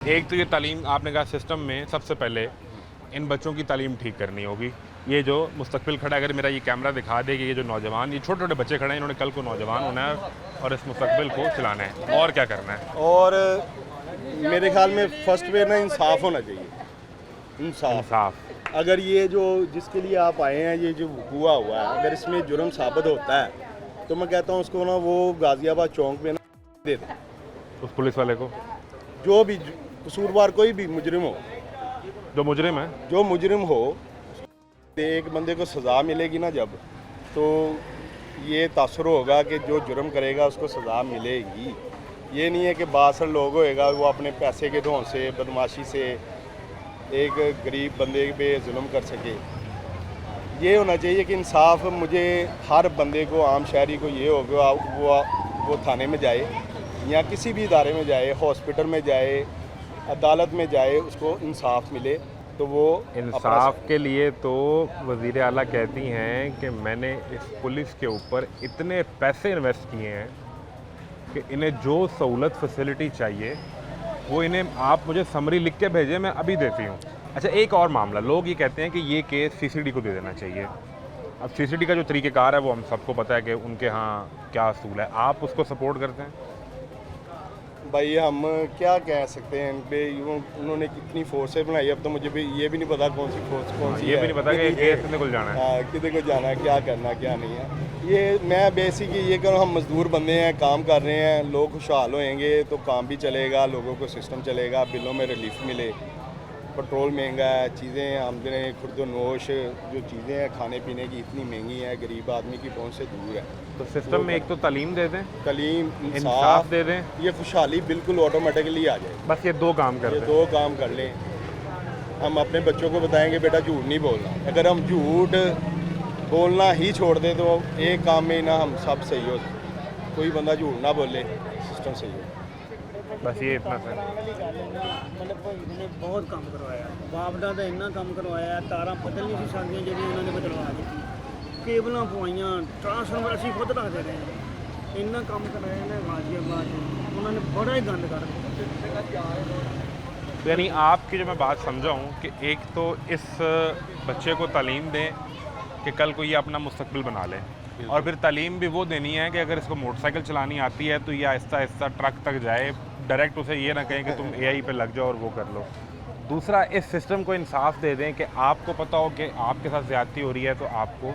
एक तो ये तालीम आपने कहा सिस्टम में सबसे पहले इन बच्चों की तालीम ठीक करनी होगी। ये जो मुस्तकबिल खड़ा है, अगर मेरा ये कैमरा दिखा दे कि ये जो नौजवान, ये छोटे छोटे बच्चे खड़े हैं, इन्होंने कल को नौजवान होना है और इस मुस्तकबिल को चलाना है, और क्या करना है? और मेरे ख्याल में फर्स्ट वे ना इंसाफ होना चाहिए। इंसाफ। अगर ये जो जिसके लिए आप आए हैं, ये जो हुआ है, अगर इसमें जुर्म साबित होता है तो मैं कहता हूँ उसको ना वो गाजियाबाद चौक में ना दे दें, उस पुलिस वाले को, जो भी कसूरवार कोई भी मुजरिम हो, जो मुजरिम हो, एक बंदे को सज़ा मिलेगी ना जब, तो ये तासुर होगा कि जो जुर्म करेगा उसको सज़ा मिलेगी। ये नहीं है कि बासर लोग होएगा वो अपने पैसे के धौं से, बदमाशी से एक गरीब बंदे पे जुल्म कर सके। ये होना चाहिए कि इंसाफ, मुझे हर बंदे को, आम शहरी को ये होगा वो थाने में जाए या किसी भी इदारे में जाए, हॉस्पिटल में जाए, अदालत में जाए, उसको इंसाफ मिले। तो वो इंसाफ के लिए तो वज़ीर आला कहती हैं कि मैंने इस पुलिस के ऊपर इतने पैसे इन्वेस्ट किए हैं कि इन्हें जो सहूलत फैसिलिटी चाहिए वो इन्हें आप मुझे समरी लिख के भेजें, मैं अभी देती हूँ। अच्छा, एक और मामला, लोग ये कहते हैं कि ये केस सीसीडी को दे देना चाहिए। अब सीसीडी का जो तरीक़ेकार है वो हम सबको पता है कि उनके यहाँ क्या असूल है, आप उसको सपोर्ट करते हैं? भाई हम क्या कह सकते हैं इन पे, उन्होंने कितनी फोर्सें बनाई, अब तो मुझे भी ये भी नहीं पता कौन सी फोर्स कौन सी ये है। भी नहीं पता कि केस कितने को जाना है। हाँ, कितने को जाना है, क्या करना क्या नहीं है। ये मैं बेसिक ये करूँ, हम मजदूर बंदे हैं, काम कर रहे हैं, लोग खुशहाल होएंगे तो काम भी चलेगा, लोगों को सिस्टम चलेगा, बिलों में रिलीफ मिले। पेट्रोल महंगा है, चीज़ें आमदनी खुर्दोनोश जो चीज़ें हैं खाने पीने की इतनी महंगी है, गरीब आदमी की पहुंच से दूर है। तो सिस्टम में एक तो तालीम दे दें, तालीम, इंसाफ दे दें, ये खुशहाली बिल्कुल ऑटोमेटिकली आ जाए। बस ये दो काम कर ये दें। दो काम कर लें। हम अपने बच्चों को बताएंगे बेटा झूठ नहीं बोलना, अगर हम झूठ बोलना ही छोड़ दें तो एक काम में ना हम सब सही हो जाए। कोई बंदा झूठ ना बोले, सिस्टम सही हो। बस ये इतना सा। मतलब इन्होंने बहुत काम करवाया, बापदा ਦਾ ਇੰਨਾ ਕੰਮ ਕਰਵਾਇਆ, ਤਾਰਾਂ ਬਦਲ ਨਹੀਂ ਸੀ ਸਕਦੀਆਂ ਜਿਹੜੀਆਂ ਇਹਨਾਂ ਨੇ ਬਦਲਵਾ ਦਿੱਤੀ, ਕੇਬਲਾਂ ਪਵਾਈਆਂ, ਟਰਾਂਸਫਾਰਮਰ ਅਸੀਂ ਖੁਦ ਰੱਖਦੇ ਰਹੇ ਹਾਂ, ਇੰਨਾ ਕੰਮ ਕਰਾਇਆ ਨੇ ਗਾਜ਼ੀਆਬਾਦ ਉਹਨਾਂ ਨੇ ਬੜਾ ਹੀ ਗੰਦ ਕਰ ਦਿੱਤਾ। यानी आपकी जो मैं बात समझा हूँ कि एक तो इस बच्चे को तालीम दें कि कल को ये अपना मुस्तकबिल बना ले, और फिर तालीम भी वो देनी है कि अगर इसको मोटरसाइकिल चलानी आती है तो ये आहिस्ता आहिस्ता ट्रक तक जाए, डायरेक्ट उसे ये ना कहें कि तुम एआई पे लग जाओ और वो कर लो। दूसरा, इस सिस्टम को इंसाफ दे दें कि आपको पता हो कि आपके साथ ज़्यादती हो रही है तो आपको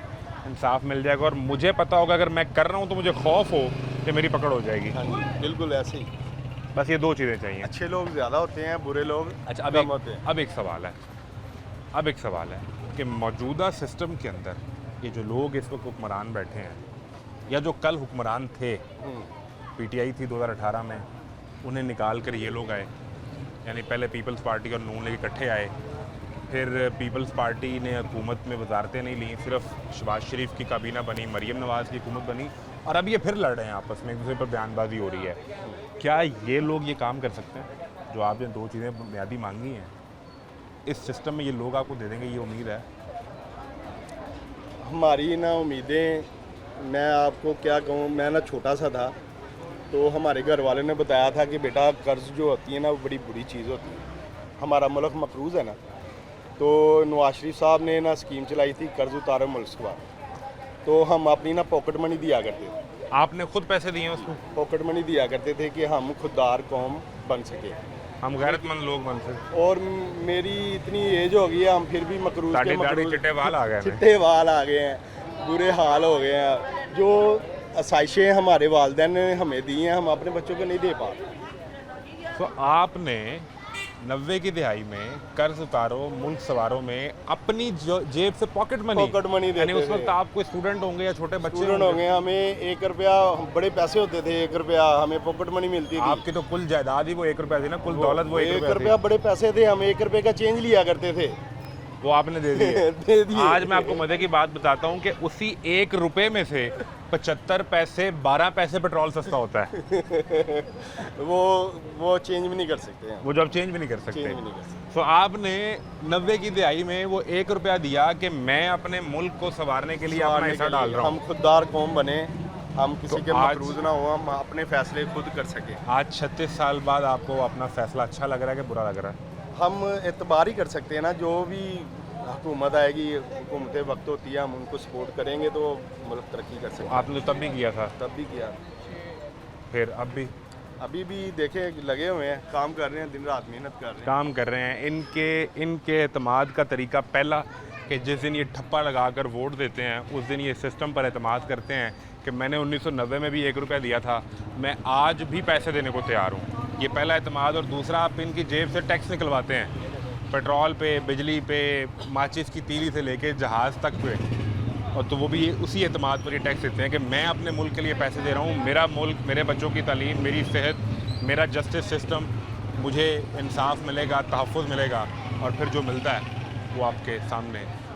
इंसाफ मिल जाएगा, और मुझे पता होगा अगर मैं कर रहा हूँ तो मुझे खौफ हो कि मेरी पकड़ हो जाएगी। हाँ जी, बिल्कुल ऐसे ही। बस ये दो चीज़ें चाहिए। अच्छे लोग ज़्यादा होते हैं, बुरे लोग अच्छा, कम होते हैं। अब एक सवाल है कि मौजूदा सिस्टम के अंदर ये जो लोग इस वक्त हुक्मरान बैठे हैं या जो कल हुक्मरान थे, पीटीआई थी 2018 में, उन्हें निकाल कर ये लोग आए, यानी पहले पीपल्स पार्टी और नून लीग इकट्ठे आए, फिर पीपल्स पार्टी ने हुकूमत में वजारतें नहीं ली, सिर्फ शहबाज शरीफ की काबीना बनी, मरीम नवाज़ की हुकूमत बनी, और अब ये फिर लड़ रहे हैं आपस में, एक दूसरे पर बयानबाजी हो रही है। क्या ये लोग ये काम कर सकते हैं जो आपने दो चीज़ें बुनियादी मांगी हैं? इस सिस्टम में ये लोग आपको दे देंगे, ये उम्मीद है? हमारी ना उम्मीदें, मैं आपको क्या कहूँ, मैं ना छोटा सा था तो हमारे घर वाले ने बताया था कि बेटा कर्ज़ जो होती है ना वो बड़ी बुरी चीज़ होती है, हमारा मुल्क मकरूज़ है ना, तो नवाज शरीफ साहब ने ना स्कीम चलाई थी कर्ज़ उतारो मुल्क का, तो हम अपनी ना पॉकेट मनी दिया करते थे। आपने खुद पैसे दिए उसमें? पॉकेट मनी दिया करते थे कि हम खुददार कौम बन सके, हम गैरतमंद लोग बन सके। और मेरी इतनी एज हो गई है, हम फिर भी मकरूज़ के मकरूज़ चिट्टे वाल आ गए, चिट्टे वाल आ गए हैं, बुरे हाल हो गए हैं। जो आसाइशें हमारे वालिदैन ने हमें दी हैं, हम अपने बच्चों को नहीं दे पा रहे। तो आपने 90 की दिहाई में कर्ज उतारो मुल्क सवारों में अपनी जेब से पॉकेट मनी देते यानी उस थे। वक्त आप कोई स्टूडेंट होंगे या छोटे बच्चे स्टूडेंट होंगे, हमें 1 रुपया, बड़े पैसे होते थे, 1 रुपया हमें पॉकेट मनी मिलती थी। आपकी तो कुल जायदाद ही वो 1 रुपया थी ना, कुल दौलत वो 1 रुपया, बड़े पैसे थे, हम 1 रुपये का चेंज लिया करते थे, वो आपने दे दिए। दे दिए। आज मैं आपको मजे की बात बताता हूँ कि उसी 1 रुपये में से 75 पैसे 12 पैसे पेट्रोल सस्ता होता है। वो चेंज भी नहीं कर सकते हैं, वो जो आप चेंज भी नहीं कर सकते। चेंज भी नहीं कर सकते। तो आपने 90 की दिहाई में वो 1 रुपया दिया कि मैं अपने मुल्क को संवारने के लिए अपना हिस्सा डाल रहा हूँ। हम खुददार कौम बने, हम किसी तो के आज- मकरूज ना हो, हम अपने फैसले खुद कर सकें। आज 36 साल बाद आपको अपना फैसला अच्छा लग रहा है कि बुरा लग रहा है? हम एतबार ही कर सकते हैं ना, जो भी हुकूमत आएगी, हुकूमतें वक्त होती है, हम उनको सपोर्ट करेंगे तो मुल्क तरक्की कर सकते हैं। आपने तो तब भी किया था, तब भी किया, फिर अब भी अभी भी देखें लगे हुए हैं, काम कर रहे हैं, दिन रात मेहनत कर रहे हैं। काम कर रहे हैं। इनके एतमाद का तरीका पहला कि जिस दिन ये ठप्पा लगाकर वोट देते हैं उस दिन ये सिस्टम पर एतमाद करते हैं कि मैंने 1990 में भी 1 रुपया दिया था, मैं आज भी पैसे देने को तैयार हूँ। ये पहला एतमाद। और दूसरा, आप इनकी जेब से टैक्स निकलवाते हैं, पेट्रोल पे, बिजली पे, माचिस की तीली से लेके जहाज़ तक पे, और तो वो भी उसी एतमाद पर ये टैक्स देते हैं कि मैं अपने मुल्क के लिए पैसे दे रहा हूँ, मेरा मुल्क, मेरे बच्चों की तालीम, मेरी सेहत, मेरा जस्टिस सिस्टम, मुझे इंसाफ मिलेगा, तहफ़्फ़ुज़ मिलेगा। और फिर जो मिलता है वो आपके सामने